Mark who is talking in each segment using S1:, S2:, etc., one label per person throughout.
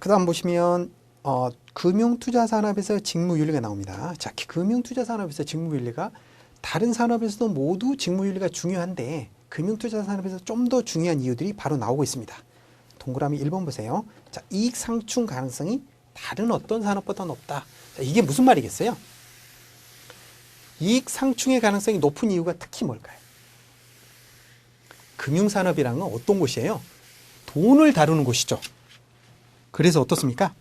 S1: 그 다음 보시면 금융투자산업에서 직무윤리가 나옵니다. 자, 금융투자산업에서 직무윤리가 다른 산업에서도 모두 직무윤리가 중요한데 금융투자산업에서 좀 더 중요한 이유들이 바로 나오고 있습니다. 동그라미 1번 보세요. 자, 이익 상충 가능성이 다른 어떤 산업보다 높다. 자, 이게 무슨 말이겠어요? 이익 상충의 가능성이 높은 이유가 특히 뭘까요? 금융산업이라는 건 어떤 곳이에요? 돈을 다루는 곳이죠. 그래서 어떻습니까?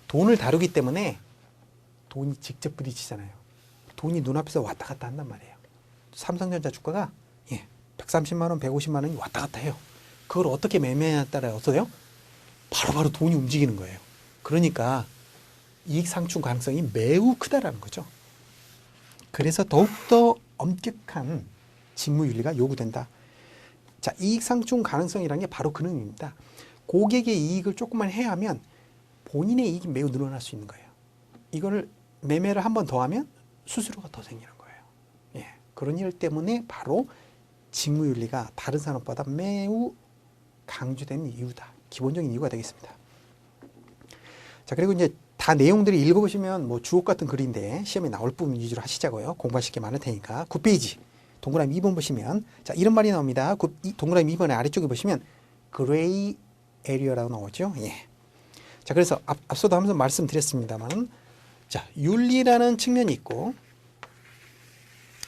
S1: 돈을 다루기 때문에 돈이 직접 부딪히잖아요. 돈이 눈앞에서 왔다 갔다 한단 말이에요. 삼성전자 주가가 130만 원, 150만 원이 왔다 갔다 해요. 그걸 어떻게 매매하냐에 따라 어서요? 바로바로 돈이 움직이는 거예요. 그러니까 이익 상충 가능성이 매우 크다라는 거죠. 그래서 더욱더 엄격한 직무윤리가 요구된다. 자, 이익 상충 가능성이라는 게 바로 그런 의미입니다. 고객의 이익을 조금만 해야하면 본인의 이익이 매우 늘어날 수 있는 거예요. 이거를 매매를 한 번 더 하면 수수료가 더 생기는 거예요. 그런 일 때문에 바로 직무윤리가 다른 산업보다 매우 강조되는 이유다. 기본적인 이유가 되겠습니다. 자, 그리고 이제 다 내용들이 읽어보시면 뭐 주옥 같은 글인데 시험에 나올 부분 위주로 하시자고요. 공부하실 게 많을 테니까. 9페이지 동그라미 2번 보시면 자, 이런 말이 나옵니다. 동그라미 2번의 아래쪽에 보시면 그레이 에리어라고 나오죠. 자, 그래서 앞서도 하면서 말씀드렸습니다만, 자, 윤리라는 측면이 있고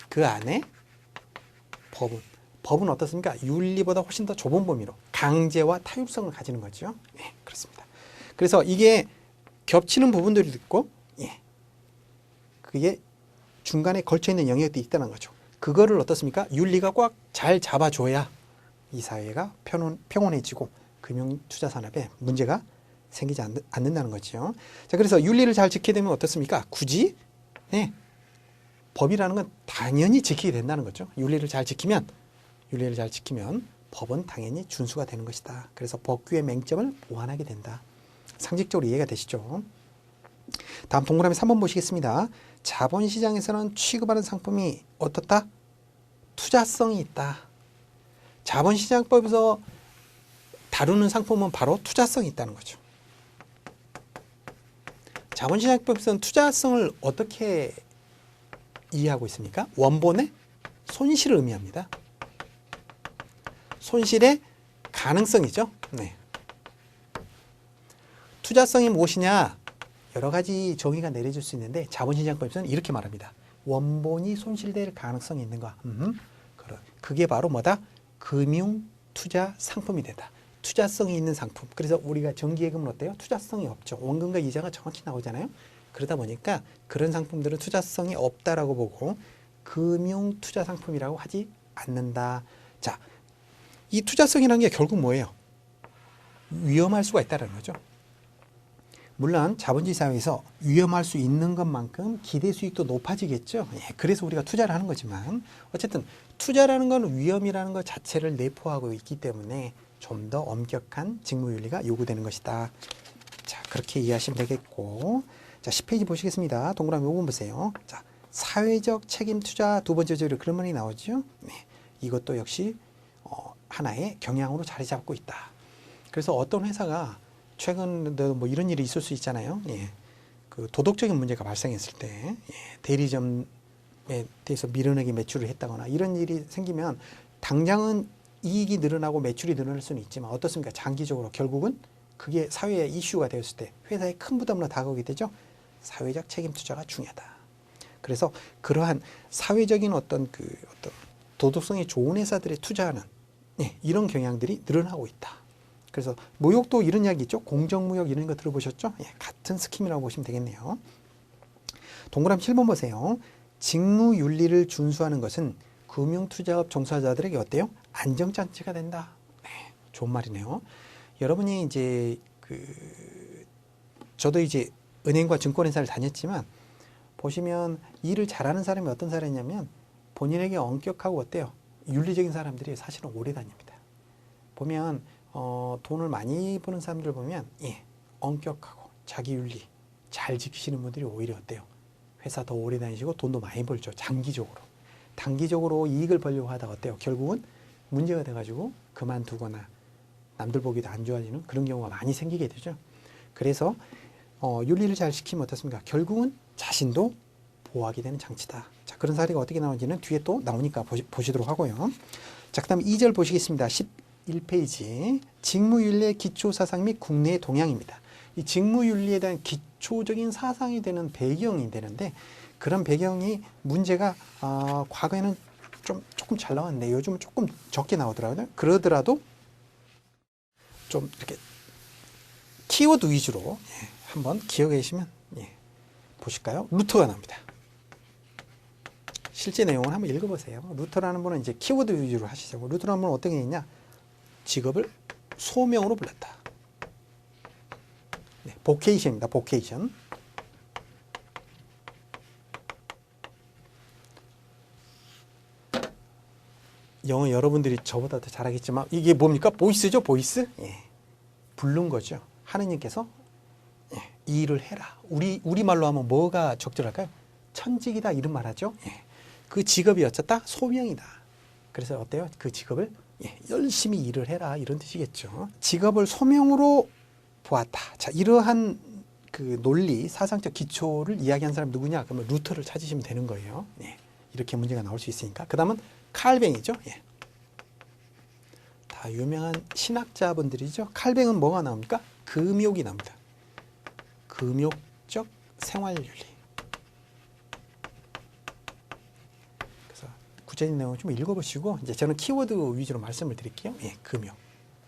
S1: 그 안에 법은 어떻습니까? 윤리보다 훨씬 더 좁은 범위로 강제와 타율성을 가지는 거죠. 그렇습니다. 그래서 이게 겹치는 부분들이 있고, 그게 중간에 걸쳐 있는 영역도 있다는 거죠. 그거를 어떻습니까? 윤리가 꽉 잘 잡아줘야 이 사회가 평온해지고 금융투자산업에 문제가 생기지 않는다는 거죠. 자, 그래서 윤리를 잘 지키게 되면 어떻습니까? 굳이 법이라는 건 당연히 지키게 된다는 거죠. 윤리를 잘 지키면 법은 당연히 준수가 되는 것이다. 그래서 법규의 맹점을 보완하게 된다. 상식적으로 이해가 되시죠? 다음 동그라미 3번 보시겠습니다. 자본시장에서는 취급하는 상품이 어떻다? 투자성이 있다. 자본시장법에서 다루는 상품은 바로 투자성이 있다는 거죠. 자본시장법에서는 투자성을 어떻게 이해하고 있습니까? 원본의 손실을 의미합니다. 손실의 가능성이죠. 투자성이 무엇이냐? 여러 가지 정의가 내려질 수 있는데 자본시장법에서는 이렇게 말합니다. 원본이 손실될 가능성이 있는가? 그게 바로 뭐다? 금융투자 상품이 되다. 투자성이 있는 상품. 그래서 우리가 정기예금은 어때요? 투자성이 없죠. 원금과 이자가 정확히 나오잖아요. 그러다 보니까 그런 상품들은 투자성이 없다라고 보고 금융투자 상품이라고 하지 않는다. 자, 이 투자성이라는 게 결국 뭐예요? 위험할 수가 있다는 거죠. 물론 자본주의 사회에서 위험할 수 있는 것만큼 기대 수익도 높아지겠죠. 그래서 우리가 투자를 하는 거지만 어쨌든 투자라는 건 위험이라는 것 자체를 내포하고 있기 때문에 좀 더 엄격한 직무윤리가 요구되는 것이다. 자, 그렇게 이해하시면 되겠고, 자, 10페이지 보시겠습니다. 동그라미 5번 보세요. 자, 사회적 책임 투자 두 번째 조로 그런 말이 나오죠. 이것도 역시 하나의 경향으로 자리 잡고 있다. 그래서 어떤 회사가 최근에도 뭐 이런 일이 있을 수 있잖아요. 그 도덕적인 문제가 발생했을 때 대리점에 대해서 밀어내기 매출을 했다거나 이런 일이 생기면 당장은 이익이 늘어나고 매출이 늘어날 수는 있지만 어떻습니까? 장기적으로 결국은 그게 사회의 이슈가 되었을 때 회사에 큰 부담으로 다가오게 되죠. 사회적 책임 투자가 중요하다. 그래서 그러한 사회적인 어떤 도덕성이 좋은 회사들에 투자하는 이런 경향들이 늘어나고 있다. 그래서 무역도 이런 이야기 있죠. 공정무역 이런 거 들어보셨죠? 같은 스킴이라고 보시면 되겠네요. 동그라미 7번 보세요. 직무윤리를 준수하는 것은 금융투자업 종사자들에게 어때요? 안정장치가 된다. 좋은 말이네요. 여러분이 이제 저도 이제 은행과 증권회사를 다녔지만 보시면 일을 잘하는 사람이 어떤 사람이냐면 본인에게 엄격하고 어때요? 윤리적인 사람들이 사실은 오래 다닙니다. 보면 돈을 많이 버는 사람들 보면 엄격하고 자기 윤리 잘 지키시는 분들이 오히려 어때요? 회사 더 오래 다니시고 돈도 많이 벌죠. 장기적으로. 단기적으로 이익을 벌려고 하다가 어때요? 결국은 문제가 돼가지고 그만두거나 남들 보기도 안 좋아지는 그런 경우가 많이 생기게 되죠. 그래서 윤리를 잘 지키면 어떻습니까? 결국은 자신도 보호하게 되는 장치다. 자, 그런 사례가 어떻게 나오는지는 뒤에 또 나오니까 보시도록 하고요. 자, 그 다음 2절 보시겠습니다. 11페이지. 직무윤리의 기초사상 및 국내의 동향입니다. 이 직무윤리에 대한 기초적인 사상이 되는 배경이 되는데, 그런 배경이 문제가 과거에는 조금 잘 나왔는데 요즘은 조금 적게 나오더라고요. 그러더라도 좀 이렇게 키워드 위주로 한번 기억해 주시면 보실까요? 루터가 나옵니다. 실제 내용을 한번 읽어보세요. 루터라는 분은 이제 키워드 위주로 하시죠. 루터라는 분은 어떤 게 있냐? 직업을 소명으로 불렀다. 보케이션입니다. 보케이션. 영어 여러분들이 저보다 더 잘하겠지만 이게 뭡니까? 보이스죠? 보이스? 부른 거죠. 하느님께서 이 일을 해라. 우리말로 하면 뭐가 적절할까요? 천직이다 이런 말 하죠. 그 직업이 어쨌다? 소명이다. 그래서 어때요? 그 직업을 열심히 일을 해라 이런 뜻이겠죠. 직업을 소명으로 보았다. 자, 이러한 그 논리, 사상적 기초를 이야기한 사람이 누구냐? 그러면 루터를 찾으시면 되는 거예요. 이렇게 문제가 나올 수 있으니까. 그 다음은 칼뱅이죠. 다 유명한 신학자분들이죠. 칼뱅은 뭐가 나옵니까? 금욕이 나옵니다. 금욕적 생활윤리. 그래서 구체적인 내용을 좀 읽어보시고 이제 저는 키워드 위주로 말씀을 드릴게요. 금욕,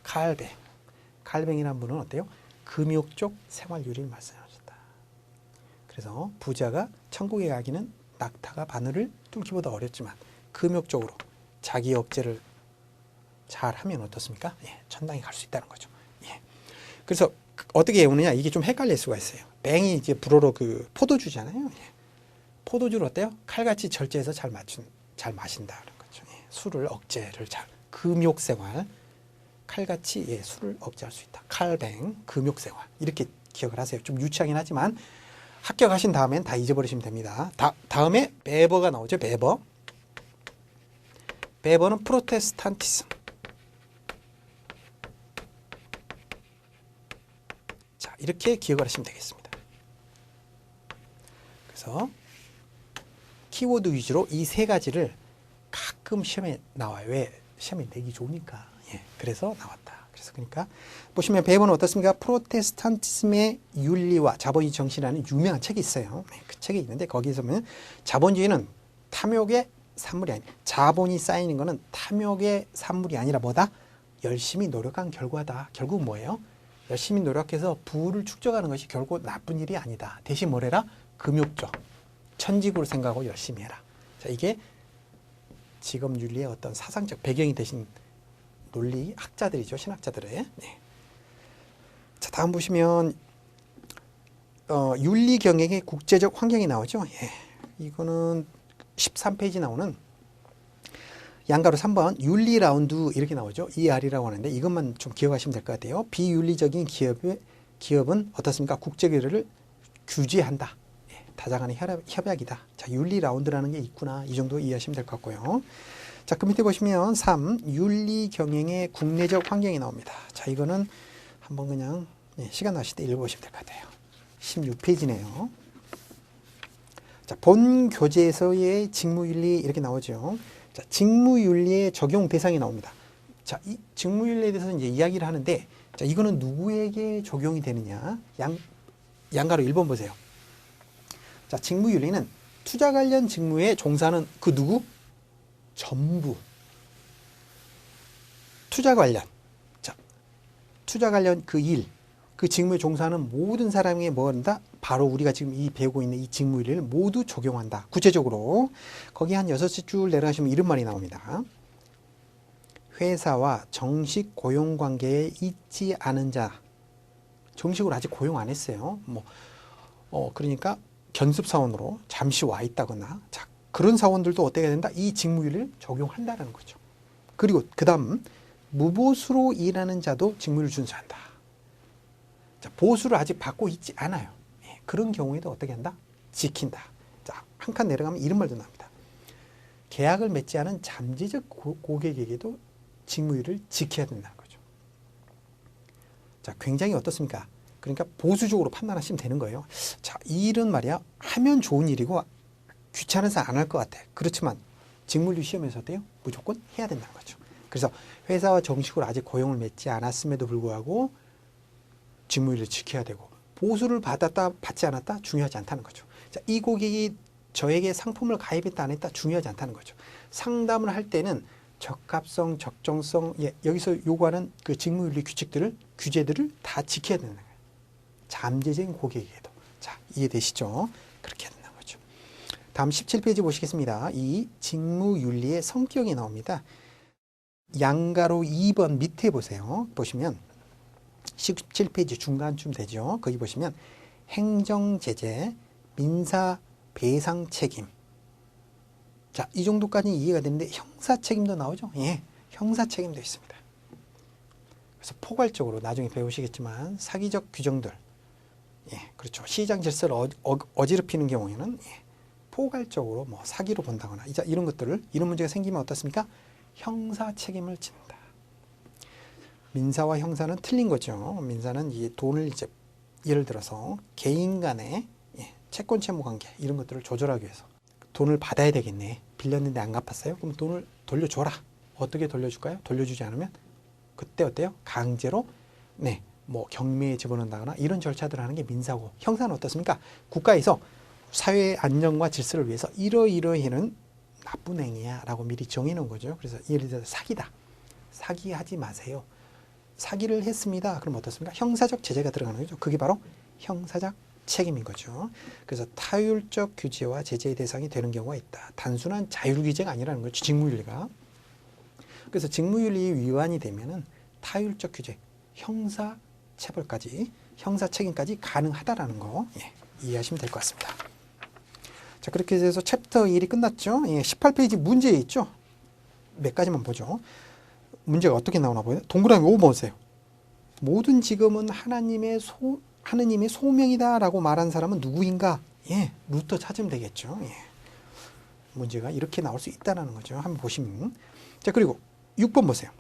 S1: 칼뱅. 칼뱅이라는 분은 어때요? 금욕적 생활윤리를 말씀하셨다. 그래서 부자가 천국에 가기는 낙타가 바늘을 뚫기보다 어렵지만 금욕적으로 자기 억제를 잘 하면 어떻습니까? 천당에 갈 수 있다는 거죠. 그래서 어떻게 외우느냐? 이게 좀 헷갈릴 수가 있어요. 뱅이 이제 불어로 그 포도주잖아요. 포도주를 어때요? 칼같이 절제해서 잘 마신다는 거죠. 술을 억제를 금욕생활. 칼같이 술을 억제할 수 있다. 칼뱅, 금욕생활. 이렇게 기억을 하세요. 좀 유치하긴 하지만 합격하신 다음엔 다 잊어버리시면 됩니다. 다음에 베버가 나오죠. 베버. 베버는 프로테스탄티즘. 자, 이렇게 기억을 하시면 되겠습니다. 그래서 키워드 위주로 이 세 가지를 가끔 시험에 나와요. 왜? 시험에 내기 좋으니까. 그래서 나왔다. 그래서 그러니까 보시면 베버는 어떻습니까? 프로테스탄티즘의 윤리와 자본주의 정신이라는 유명한 책이 있어요. 그 책이 있는데 거기서 보면 자본주의는 탐욕의 산물이 아니, 자본이 쌓이는 것은 탐욕의 산물이 아니라 뭐다? 열심히 노력한 결과다. 결국 뭐예요? 열심히 노력해서 부를 축적하는 것이 결국 나쁜 일이 아니다. 대신 뭐래라? 금욕적, 천직으로 생각하고 열심히 해라. 자, 이게 직업윤리의 어떤 사상적 배경이 되신 논리 학자들이죠. 신학자들의. 자, 다음 보시면 윤리 경영의 국제적 환경이 나오죠. 이거는 13페이지 나오는 양가로 3번 윤리 라운드 이렇게 나오죠. ER이라고 하는데 이것만 좀 기억하시면 될 것 같아요. 비윤리적인 기업은 어떻습니까? 국제교류를 규제한다. 다자간의 협약이다. 자, 윤리 라운드라는 게 있구나. 이 정도 이해하시면 될 것 같고요. 자, 그 밑에 보시면 3. 윤리 경영의 국내적 환경이 나옵니다. 자, 이거는 한번 그냥 시간 나실 때 읽어보시면 될 것 같아요. 16페이지네요. 자, 본 교재에서의 직무윤리 이렇게 나오죠. 자, 직무윤리의 적용 대상이 나옵니다. 자, 이 직무윤리에 대해서 이제 이야기를 하는데, 자, 이거는 누구에게 적용이 되느냐? 양가로 1번 보세요. 자, 직무윤리는 투자 관련 직무에 종사하는 그 누구? 전부. 투자 관련. 자, 투자 관련 그 일, 그 직무에 종사하는 모든 사람에게 뭐 한다? 바로 우리가 지금 배우고 있는 이 직무윤리를 모두 적용한다. 구체적으로 거기 한 6줄 내려가시면 이런 말이 나옵니다. 회사와 정식 고용 관계에 있지 않은 자. 정식으로 아직 고용 안 했어요. 그러니까 견습 사원으로 잠시 와 있다거나, 자, 그런 사원들도 어떻게 된다? 이 직무윤리를 적용한다는 거죠. 그리고 그 다음 무보수로 일하는 자도 직무윤리를 준수한다. 자, 보수를 아직 받고 있지 않아요. 그런 경우에도 어떻게 한다? 지킨다. 자, 한 칸 내려가면 이런 말도 나옵니다. 계약을 맺지 않은 잠재적 고객에게도 직무윤리를 지켜야 된다는 거죠. 자, 굉장히 어떻습니까? 그러니까 보수적으로 판단하시면 되는 거예요. 자, 이 일은 말이야 하면 좋은 일이고 귀찮아서 안 할 것 같아. 그렇지만 직무윤리 시험에서 어때요? 무조건 해야 된다는 거죠. 그래서 회사와 정식으로 아직 고용을 맺지 않았음에도 불구하고 직무윤리를 지켜야 되고 보수를 받았다 받지 않았다 중요하지 않다는 거죠. 자, 이 고객이 저에게 상품을 가입했다 안 했다 중요하지 않다는 거죠. 상담을 할 때는 적합성, 적정성, 여기서 요구하는 그 직무윤리 규칙들을 규제들을 다 지켜야 되는 거예요. 잠재적인 고객에게도. 자, 이해되시죠? 그렇게 해야 된다는 거죠. 다음 17페이지 보시겠습니다. 이 직무윤리의 성격이 나옵니다. 양가로 2번 밑에 보세요. 보시면 17페이지 중간쯤 되죠. 거기 보시면 행정제재, 민사 배상 책임. 자, 이 정도까지 이해가 되는데 형사 책임도 나오죠. 예, 형사 책임도 있습니다. 그래서 포괄적으로 나중에 배우시겠지만 사기적 규정들, 예, 그렇죠. 시장 질서를 어지럽히는 경우에는 예, 포괄적으로 뭐 사기로 본다거나 이런 것들을 이런 문제가 생기면 어떻습니까? 형사 책임을 진다. 민사와 형사는 틀린 거죠. 민사는 이 돈을 이제 예를 들어서 개인 간의 예, 채권 채무 관계 이런 것들을 조절하기 위해서 돈을 받아야 되겠네. 빌렸는데 안 갚았어요? 그럼 돈을 돌려줘라. 어떻게 돌려줄까요? 돌려주지 않으면 그때 어때요? 강제로 네, 뭐 경매에 집어넣는다거나 이런 절차들을 하는 게 민사고 형사는 어떻습니까? 국가에서 사회의 안정과 질서를 위해서 이러이러해는 나쁜 행위야 라고 미리 정해놓은 거죠. 그래서 예를 들어서 사기다. 사기하지 마세요. 사기를 했습니다. 그럼 어떻습니까? 형사적 제재가 들어가는 거죠. 그게 바로 형사적 책임인 거죠. 그래서 타율적 규제와 제재의 대상이 되는 경우가 있다. 단순한 자율규제가 아니라는 거죠. 직무윤리가. 그래서 직무윤리 위반이 되면은 타율적 규제, 형사 처벌까지, 형사 책임까지 가능하다라는 거 예, 이해하시면 될 것 같습니다. 자, 그렇게 해서 챕터 1이 끝났죠. 예, 18페이지 문제 있죠. 몇 가지만 보죠. 문제가 어떻게 나오나 보요. 동그라미 5번 보세요. 모든 직업은 하나님의 소명이다라고 말한 사람은 누구인가? 예, 루터 찾으면 되겠죠. 예. 문제가 이렇게 나올 수 있다는 거죠. 한번 보시면. 자, 그리고 6번 보세요.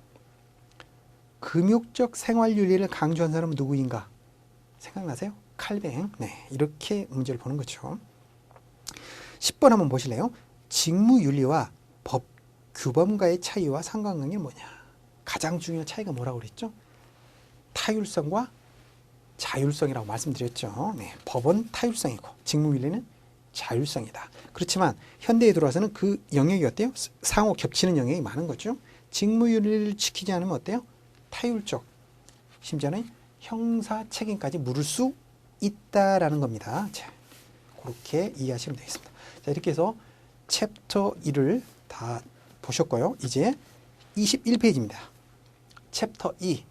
S1: 금욕적 생활윤리를 강조한 사람은 누구인가? 생각나세요? 칼뱅. 네, 이렇게 문제를 보는 거죠. 10번 한번 보실래요? 직무윤리와 법 규범과의 차이와 상관관계는 뭐냐? 가장 중요한 차이가 뭐라고 그랬죠? 타율성과 자율성이라고 말씀드렸죠. 네, 법은 타율성이고 직무윤리는 자율성이다. 그렇지만 현대에 들어와서는 그 영역이 어때요? 상호 겹치는 영역이 많은 거죠. 직무윤리를 지키지 않으면 어때요? 타율적, 심지어는 형사 책임까지 물을 수 있다라는 겁니다. 자, 그렇게 이해하시면 되겠습니다. 자, 이렇게 해서 챕터 1을 다 보셨고요. 이제 21페이지입니다. 챕터 2,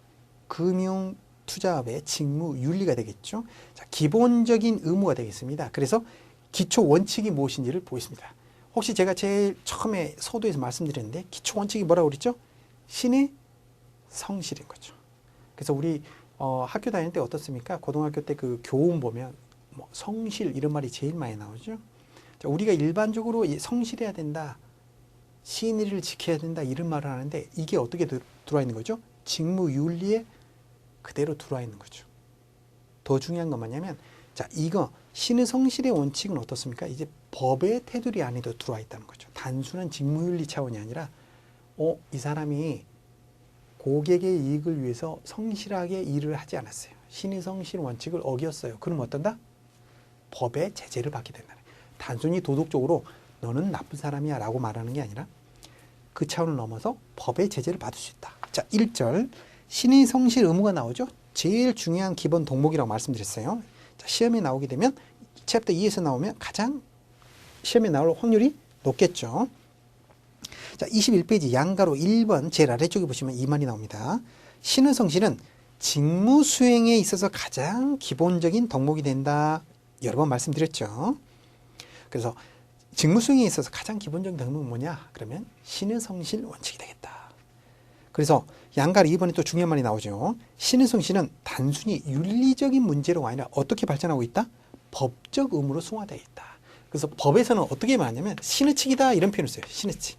S1: 금융투자업의 직무윤리가 되겠죠. 자, 기본적인 의무가 되겠습니다. 그래서 기초 원칙이 무엇인지를 보겠습니다. 혹시 제가 제일 처음에 서두에서 말씀드렸는데 기초 원칙이 뭐라고 그랬죠? 신의 성실인 거죠. 그래서 우리 학교 다닐 때 어떻습니까? 고등학교 때 그 교훈 보면 뭐 성실 이런 말이 제일 많이 나오죠. 자, 우리가 일반적으로 성실해야 된다, 신의를 지켜야 된다 이런 말을 하는데 이게 어떻게 들어와 있는 거죠? 직무윤리에 그대로 들어와 있는 거죠. 더 중요한 건 뭐냐면 자, 이거 신의 성실의 원칙은 어떻습니까? 이제 법의 테두리 안에도 들어와 있다는 거죠. 단순한 직무윤리 차원이 아니라 이 사람이 고객의 이익을 위해서 성실하게 일을 하지 않았어요. 신의 성실 원칙을 어겼어요. 그럼 어떤다? 법의 제재를 받게 된다. 단순히 도덕적으로 너는 나쁜 사람이야 라고 말하는 게 아니라 그 차원을 넘어서 법의 제재를 받을 수 있다. 자, 1절 신의 성실 의무가 나오죠. 제일 중요한 기본 덕목이라고 말씀드렸어요. 자, 시험에 나오게 되면 챕터 2에서 나오면 가장 시험에 나올 확률이 높겠죠. 자, 21페이지 양가로 1번 제일 아래쪽에 보시면 이 말이 나옵니다. 신의 성실은 직무 수행에 있어서 가장 기본적인 덕목이 된다. 여러 번 말씀드렸죠. 그래서 직무 수행에 있어서 가장 기본적인 덕목은 뭐냐? 그러면 신의 성실 원칙이 되겠다. 그래서 양가로 2번에 또 중요한 말이 나오죠. 신의 성실은 단순히 윤리적인 문제로가 아니라 어떻게 발전하고 있다? 법적 의무로 승화되어 있다. 그래서 법에서는 어떻게 말하냐면 신의 칙이다 이런 표현을 써요. 신의 칙.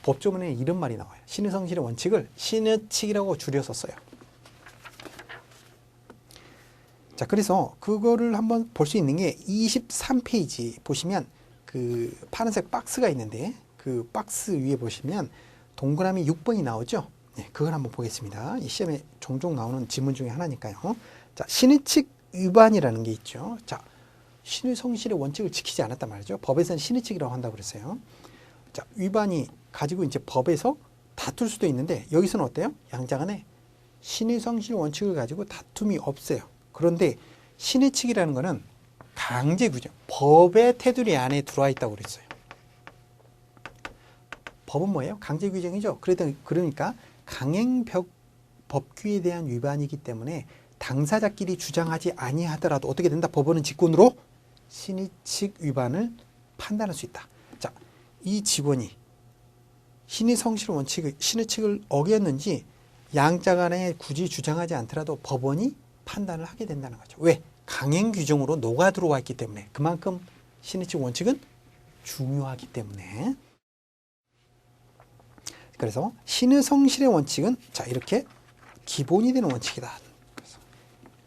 S1: 법조문에 이런 말이 나와요. 신의 성실의 원칙을 신의 칙이라고 줄여서 써요. 자, 그래서 그거를 한번 볼 수 있는 게 23페이지 보시면 그 파란색 박스가 있는데 그 박스 위에 보시면 동그라미 6번이 나오죠. 네, 그걸 한번 보겠습니다. 이 시험에 종종 나오는 지문 중에 하나니까요. 자, 신의 측 위반이라는 게 있죠. 자, 신의 성실의 원칙을 지키지 않았단 말이죠. 법에서는 신의 측이라고 한다고 그랬어요. 자, 위반이 가지고 이제 법에서 다툴 수도 있는데 여기서는 어때요? 양자 간에 신의 성실 원칙을 가지고 다툼이 없어요. 그런데 신의 측이라는 거는 강제 규정, 법의 테두리 안에 들어와 있다고 그랬어요. 법은 뭐예요? 강제 규정이죠. 그러니까 강행 법규에 대한 위반이기 때문에 당사자끼리 주장하지 아니하더라도 어떻게 된다? 법원은 직권으로 신의 측 위반을 판단할 수 있다. 자, 이 직원이 신의 성실 원칙을 신의 측을 어겼는지 양자 간에 굳이 주장하지 않더라도 법원이 판단을 하게 된다는 거죠. 왜? 강행 규정으로 녹아 들어와 있기 때문에 그만큼 신의 측 원칙은 중요하기 때문에. 그래서 신의 성실의 원칙은 자 이렇게 기본이 되는 원칙이다. 그래서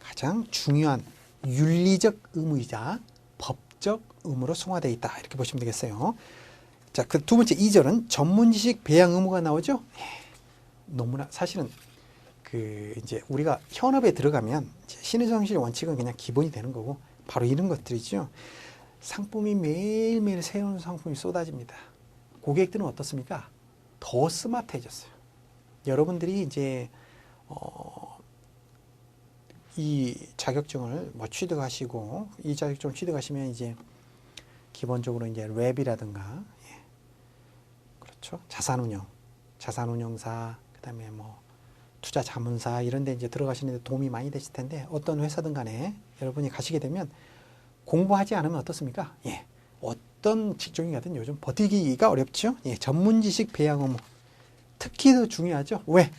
S1: 가장 중요한 윤리적 의무이자 법적 의무로 승화되어 있다. 이렇게 보시면 되겠어요. 자, 그 두 번째 2절은 전문 지식 배양 의무가 나오죠. 너무나 사실은 그 이제 우리가 현업에 들어가면 신의 성실 원칙은 그냥 기본이 되는 거고 바로 이런 것들이죠. 상품이 매일매일 새로운 상품이 쏟아집니다. 고객들은 어떻습니까? 더 스마트해졌어요. 여러분들이 이제 이 자격증을 뭐 취득하시고 이 자격증을 취득하시면 이제 기본적으로 이제 랩이라든가 그렇죠. 자산운용사 그다음에 뭐 투자자문사 이런 데 이제 들어가시는데 도움이 많이 되실 텐데 어떤 회사든 간에 여러분이 가시게 되면 공부하지 않으면 어떻습니까? 예. 어떤 직종이 가든 요즘 버티기가 어렵죠. 예. 전문 지식 배양 의무. 특히 더 중요하죠. 왜?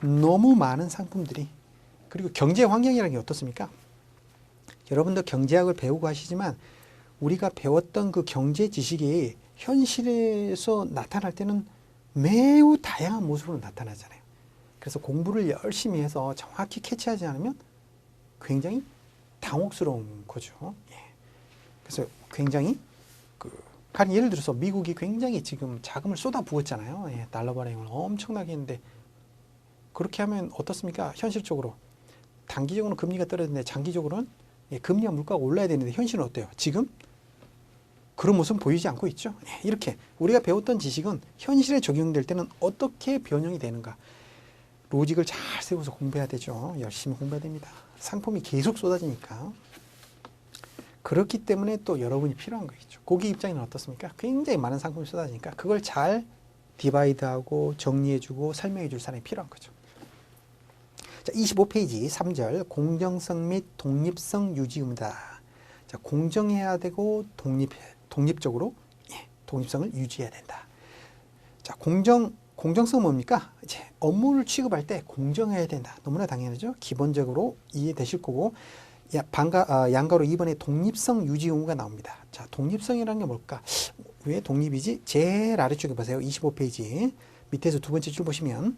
S1: 너무 많은 상품들이 그리고 경제 환경이라는 게 어떻습니까? 여러분도 경제학을 배우고 하시지만 우리가 배웠던 그 경제 지식이 현실에서 나타날 때는 매우 다양한 모습으로 나타나잖아요. 그래서 공부를 열심히 해서 정확히 캐치하지 않으면 굉장히 당혹스러운 거죠. 예. 그래서 굉장히 예를 들어서 미국이 굉장히 지금 자금을 쏟아부었잖아요. 예, 달러 발행을 엄청나게 했는데 그렇게 하면 어떻습니까? 현실적으로 단기적으로는 금리가 떨어지는데 장기적으로는 금리와 물가가 올라야 되는데 현실은 어때요? 지금 그런 모습은 보이지 않고 있죠. 예, 이렇게 우리가 배웠던 지식은 현실에 적용될 때는 어떻게 변형이 되는가 로직을 잘 세워서 공부해야 되죠. 열심히 공부해야 됩니다. 상품이 계속 쏟아지니까. 그렇기 때문에 또 여러분이 필요한 거겠죠. 고객 입장에는 어떻습니까? 굉장히 많은 상품이 쏟아지니까 그걸 잘 디바이드하고 정리해주고 설명해줄 사람이 필요한 거죠. 자, 25페이지 3절 공정성 및 독립성 유지 의무다. 자, 공정해야 되고 독립적으로 독립성을 유지해야 된다. 자, 공정성 뭡니까? 이제 업무를 취급할 때 공정해야 된다. 너무나 당연하죠. 기본적으로 이해되실 거고 양가로 2번에 독립성 유지 의무가 나옵니다. 자, 독립성이라는 게 뭘까? 왜 독립이지? 제일 아래쪽에 보세요. 25페이지 밑에서 두 번째 줄 보시면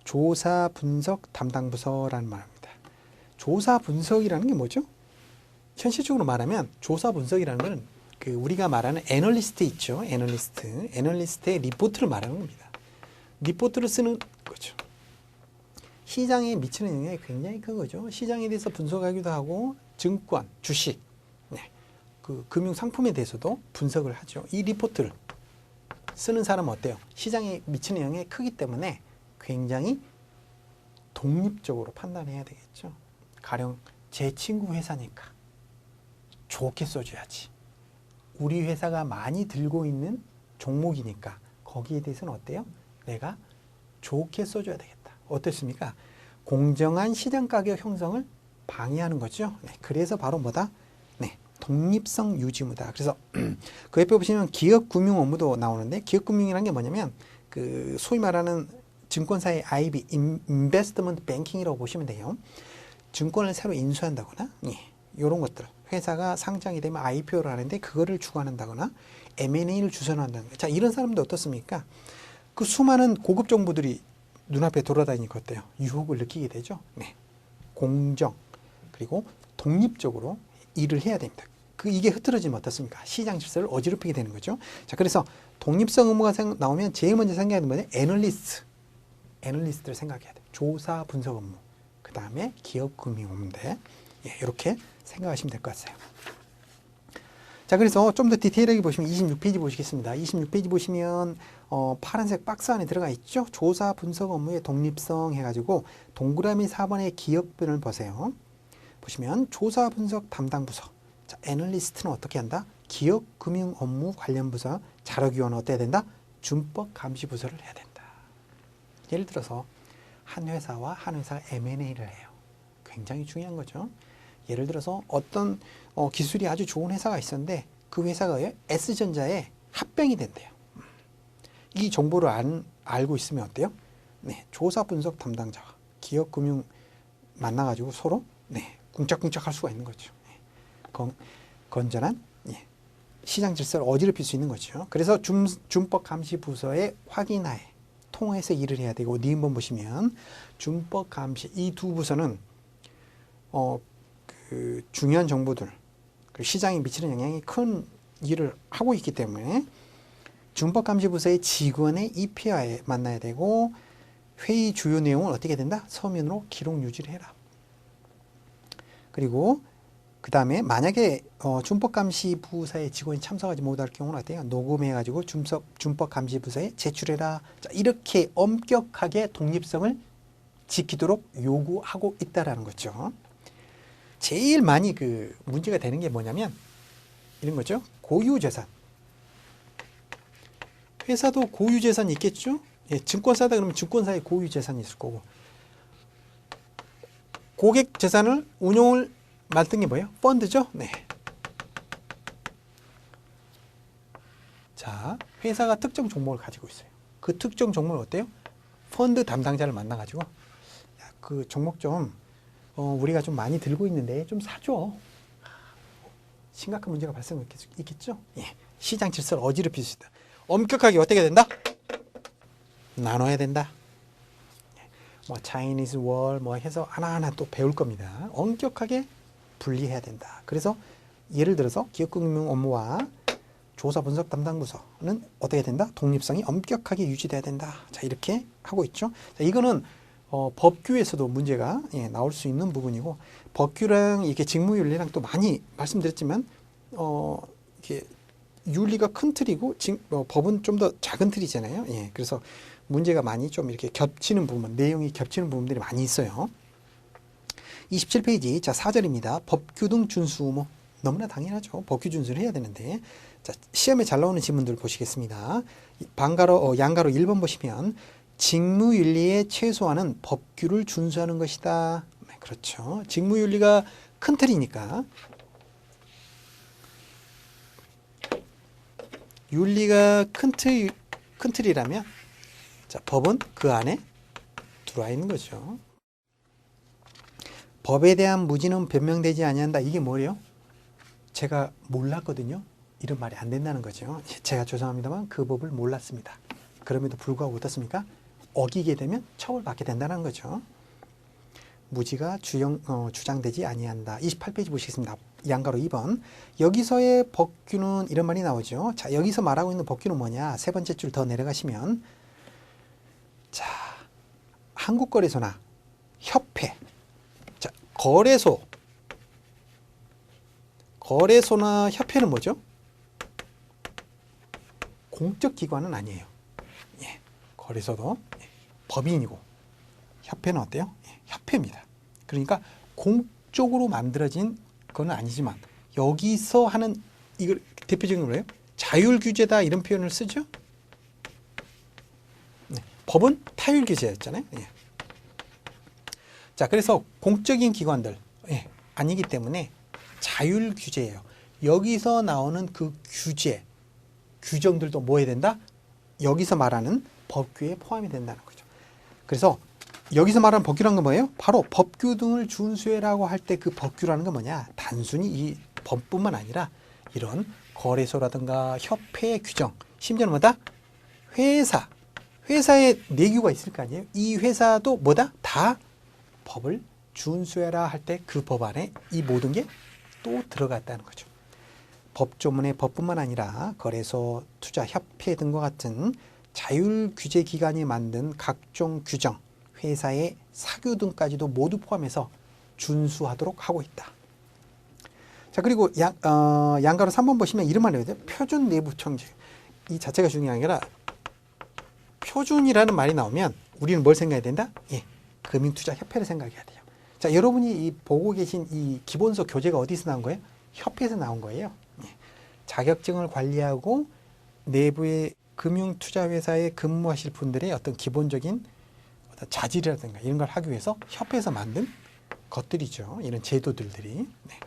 S1: 조사 분석 담당 부서라는 말입니다. 조사 분석이라는 게 뭐죠? 현실적으로 말하면 조사 분석이라는 것은 그 우리가 말하는 애널리스트 있죠. 애널리스트의 리포트를 말하는 겁니다. 리포트를 쓰는 거죠. 시장에 미치는 영향이 굉장히 큰 거죠. 시장에 대해서 분석하기도 하고 증권, 주식, 그 금융 상품에 대해서도 분석을 하죠. 이 리포트를 쓰는 사람은 어때요? 시장에 미치는 영향이 크기 때문에 굉장히 독립적으로 판단해야 되겠죠. 가령 제 친구 회사니까 좋게 써줘야지. 우리 회사가 많이 들고 있는 종목이니까 거기에 대해서는 어때요? 내가 좋게 써줘야 되겠다. 어떻습니까? 공정한 시장 가격 형성을 방해하는 거죠. 그래서 바로 뭐다? 독립성 유지 의무다. 그래서 그 옆에 보시면 기업 금융 업무도 나오는데 기업 금융이라는 게 뭐냐면 그 소위 말하는 증권사의 IB, 인베스트먼트 뱅킹이라고 보시면 돼요. 증권을 새로 인수한다거나 이런 것들. 회사가 상장이 되면 IPO를 하는데 그거를 주관한다거나 M&A를 주선한다는 거. 자, 이런 사람들 어떻습니까? 그 수많은 고급 정보들이 눈앞에 돌아다니니까 어때요? 유혹을 느끼게 되죠. 공정 그리고 독립적으로 일을 해야 됩니다. 이게 흐트러지면 어떻습니까? 시장 질서를 어지럽히게 되는 거죠. 자, 그래서 독립성 의무가 나오면 제일 먼저 생각하는 뭐냐? 애널리스트를 생각해야 돼. 조사 분석 업무. 그 다음에 기업 금융 업무인데, 예, 이렇게 생각하시면 될 것 같아요. 자, 그래서 좀 더 디테일하게 보시면 26페이지 보시겠습니다. 26페이지 보시면 파란색 박스 안에 들어가 있죠. 조사 분석 업무의 독립성 해가지고 동그라미 4번의 기업별을 보세요. 보시면 조사 분석 담당 부서. 자, 애널리스트는 어떻게 한다? 기업 금융 업무 관련 부서. 자료기원은 어때야 된다? 준법 감시 부서를 해야 된다. 예를 들어서 한 회사와 한 회사가 M&A를 해요. 굉장히 중요한 거죠. 예를 들어서 어떤 기술이 아주 좋은 회사가 있었는데 그 회사가 S전자에 합병이 된대요. 이 정보를 알고 있으면 어때요? 네, 조사 분석 담당자와 기업 금융 만나가지고 서로 네, 꿍짝꿍짝 할 수가 있는 거죠. 네, 건전한 예, 시장 질서를 어지럽힐 수 있는 거죠. 그래서 준법 감시 부서의 확인하에 통해서 일을 해야 되고, 니은번 보시면 준법 감시 이 두 부서는 그 중요한 정보들, 그 시장에 미치는 영향이 큰 일을 하고 있기 때문에 준법감시부서의 직원의 EP와에 만나야 되고, 회의 주요 내용을 어떻게 된다? 서면으로 기록 유지를 해라. 그리고 그 다음에 만약에 준법감시부서의 직원이 참석하지 못할 경우는 어때요? 녹음해가지고 준법감시부서에 제출해라. 자, 이렇게 엄격하게 독립성을 지키도록 요구하고 있다라는 거죠. 제일 많이 그 문제가 되는 게 뭐냐면 이런 거죠. 고유재산. 회사도 고유재산이 있겠죠. 예, 증권사다 그러면 증권사에 고유재산이 있을 거고, 고객 재산을 운용을 맡은 게 뭐예요? 펀드죠. 네. 자, 회사가 특정 종목을 가지고 있어요. 그 특정 종목을 어때요? 펀드 담당자를 만나가지고 그 종목 좀 우리가 좀 많이 들고 있는데 좀 사줘. 심각한 문제가 발생했겠죠. 예, 시장 질서를 어지럽힐 수 있다. 엄격하게 어떻게 된다? 나눠야 된다. 뭐 차이니즈 월 뭐 해서 하나하나 또 배울 겁니다. 엄격하게 분리해야 된다. 그래서 예를 들어서 기업금융 업무와 조사 분석 담당 부서는 어떻게 된다? 독립성이 엄격하게 유지돼야 된다. 자, 이렇게 하고 있죠. 자, 이거는 법규에서도 문제가 나올 수 있는 부분이고, 법규랑 이렇게 직무윤리랑 또 많이 말씀드렸지만 이게 윤리가 큰 틀이고 법은 좀 더 작은 틀이잖아요. 예, 그래서 문제가 많이 좀 이렇게 겹치는 부분, 내용이 겹치는 부분들이 많이 있어요. 27페이지, 자, 4절입니다. 법규 등 준수 의무. 너무나 당연하죠. 법규 준수를 해야 되는데, 자, 시험에 잘 나오는 지문들 보시겠습니다. 양가로 1번 보시면 직무윤리의 최소한은 법규를 준수하는 것이다. 네, 그렇죠. 직무윤리가 큰 틀이니까, 윤리가 큰 틀이라면, 자, 법은 그 안에 들어와 있는 거죠. 법에 대한 무지는 변명되지 아니한다. 이게 뭐예요? 제가 몰랐거든요. 이런 말이 안 된다는 거죠. 제가 죄송합니다만 그 법을 몰랐습니다. 그럼에도 불구하고 어떻습니까? 어기게 되면 처벌받게 된다는 거죠. 무지가 주장되지 아니한다. 28페이지 보시겠습니다. 양가로 2번. 여기서의 법규는 이런 말이 나오죠. 자, 여기서 말하고 있는 법규는 뭐냐? 세 번째 줄 더 내려가시면, 자, 한국거래소나 협회, 자, 거래소나 협회는 뭐죠? 공적 기관은 아니에요. 예, 거래소도 법인이고, 협회는 어때요? 예, 협회입니다. 그러니까 공적으로 만들어진 건 아니지만 여기서 하는 이걸 대표적인 거예요. 자율 규제다 이런 표현을 쓰죠. 네, 법은 타율 규제였잖아요. 예. 자, 그래서 공적인 기관들 아니기 때문에 자율 규제예요. 여기서 나오는 그 규정들도 뭐 해야 된다? 여기서 말하는 법규에 포함이 된다는 거죠. 그래서 여기서 말하는 법규라는 건 뭐예요? 바로 법규 등을 준수해라고 할 때 그 법규라는 건 뭐냐? 단순히 이 법뿐만 아니라 이런 거래소라든가 협회의 규정, 심지어는 뭐다? 회사의 내규가 있을 거 아니에요? 이 회사도 뭐다? 다 법을 준수해라 할 때 그 법 안에 이 모든 게 또 들어갔다는 거죠. 법조문의 법뿐만 아니라 거래소, 투자, 협회 등과 같은 자율규제기관이 만든 각종 규정, 회사의 사규 등까지도 모두 포함해서 준수하도록 하고 있다. 자, 그리고 양가로 3번 보시면 이름 안에 표준 내부 청지. 이 자체가 중요한 게 아니라 표준이라는 말이 나오면 우리는 뭘 생각해야 된다? 예, 금융투자협회를 생각해야 돼요. 자, 여러분이 이 보고 계신 이 기본서 교재가 어디서 나온 거예요? 협회에서 나온 거예요. 예. 자격증을 관리하고 내부의 금융투자회사에 근무하실 분들의 어떤 기본적인 어떤 자질이라든가 이런 걸 하기 위해서 협회에서 만든 것들이죠. 이런 제도들이. 네.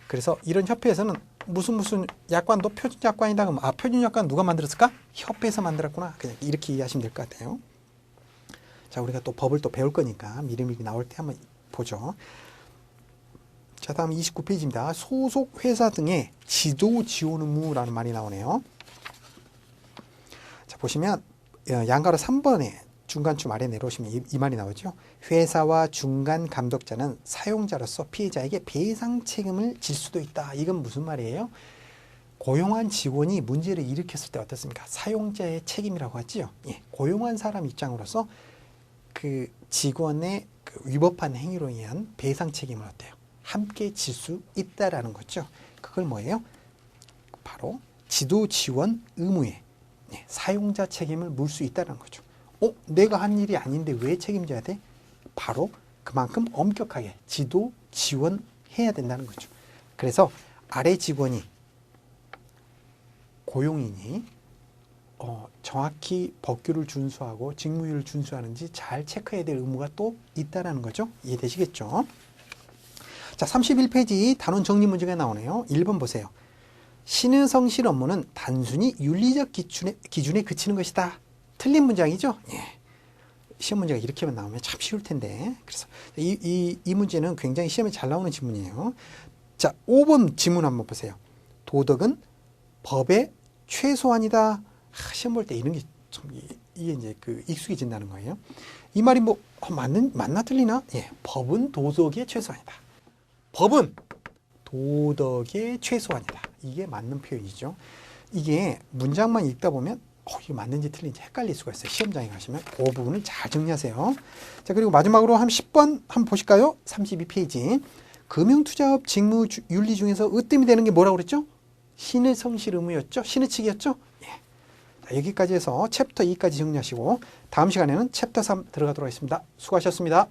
S1: 그래서 이런 협회에서는 무슨 약관도 표준 약관이다 그러면 표준 약관 누가 만들었을까? 협회에서 만들었구나. 그냥 이렇게 이해하시면 될 것 같아요. 자, 우리가 또 법을 또 배울 거니까 미리미리 나올 때 한번 보죠. 자, 다음 29페이지입니다. 소속 회사 등의 지도 지원 의무라는 말이 나오네요. 자, 보시면 양가로 3번에 중간쯤 아래 내려오시면 이 말이 나오죠. 회사와 중간 감독자는 사용자로서 피해자에게 배상 책임을 질 수도 있다. 이건 무슨 말이에요? 고용한 직원이 문제를 일으켰을 때 어떻습니까? 사용자의 책임이라고 하지요. 예, 고용한 사람 입장으로서 그 직원의 그 위법한 행위로 인한 배상 책임을 어때요? 함께 질 수 있다라는 거죠. 그걸 뭐예요? 바로 지도 지원 의무에 사용자 책임을 물 수 있다는 거죠. 내가 한 일이 아닌데 왜 책임져야 돼? 바로 그만큼 엄격하게 지도 지원해야 된다는 거죠. 그래서 아래 직원이 고용인이 정확히 법규를 준수하고 직무유를 준수하는지 잘 체크해야 될 의무가 또 있다는 거죠. 이해되시겠죠? 자, 31페이지 단원 정리 문제가 나오네요. 1번 보세요. 신의성실 업무는 단순히 윤리적 기준에 그치는 것이다. 틀린 문장이죠? 예. 시험 문제가 이렇게만 나오면 참 쉬울 텐데. 그래서 이 문제는 굉장히 시험에 잘 나오는 지문이에요. 자, 5번 지문 한번 보세요. 도덕은 법의 최소한이다. 시험 볼 때 이런 게 참 이게 이제 그 익숙해진다는 거예요. 이 말이 뭐 맞나 틀리나? 예, 법은 도덕의 최소한이다. 법은 도덕의 최소한이다. 이게 맞는 표현이죠. 이게 문장만 읽다 보면 이게 맞는지 틀린지 헷갈릴 수가 있어요. 시험장에 가시면 그 부분을 잘 정리하세요. 자, 그리고 마지막으로 한 10번 한번 보실까요? 32페이지. 금융투자업 직무윤리 중에서 으뜸이 되는 게 뭐라고 그랬죠? 신의 성실 의무였죠? 신의 측이었죠? 예. 자, 여기까지 해서 챕터 2까지 정리하시고 다음 시간에는 챕터 3 들어가도록 하겠습니다. 수고하셨습니다.